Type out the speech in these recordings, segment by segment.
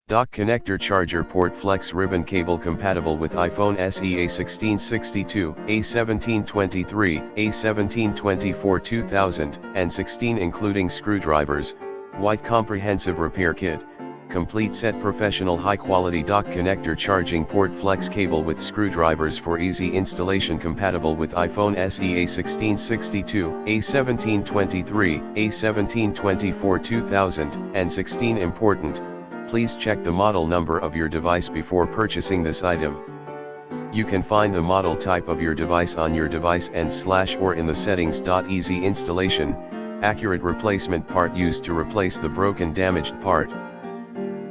Dock connector charger port flex ribbon cable compatible with iPhone SE A1662, A1723, A1724 2000, and 16 including screwdrivers, white comprehensive repair kit, complete set professional high-quality dock connector charging port flex cable with screwdrivers for easy installation compatible with iPhone SE A1662, A1723, A1724 2000, and 16 important. Please check the model number of your device before purchasing this item. You can find the model type of your device on your device and / or in the settings. Easy installation, accurate replacement part used to replace the broken damaged part.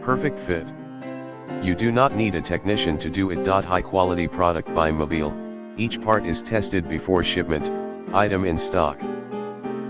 Perfect fit. You do not need a technician to do it. High quality product by MMOBIEL, each part is tested before shipment, item in stock.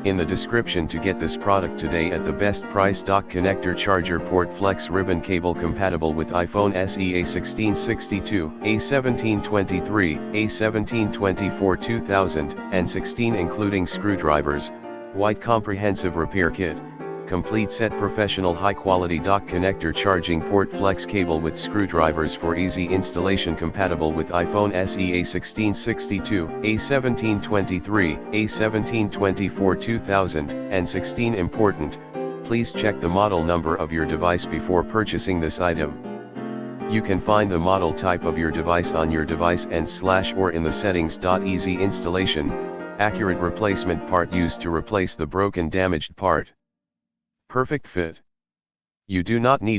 In the description to get this product today at the best price. Dock connector charger port flex ribbon cable compatible with iPhone SE A1662, A1723, A1724 2000, and 16 including screwdrivers, white comprehensive repair kit, complete set professional high quality dock connector charging port flex cable with screwdrivers for easy installation compatible with iPhone SE A1662, A1723, A1724 2000, and 16 important. Please check the model number of your device before purchasing this item. You can find the model type of your device on your device and / or in the settings. Easy installation, accurate replacement part used to replace the broken damaged part. Perfect fit. You do not need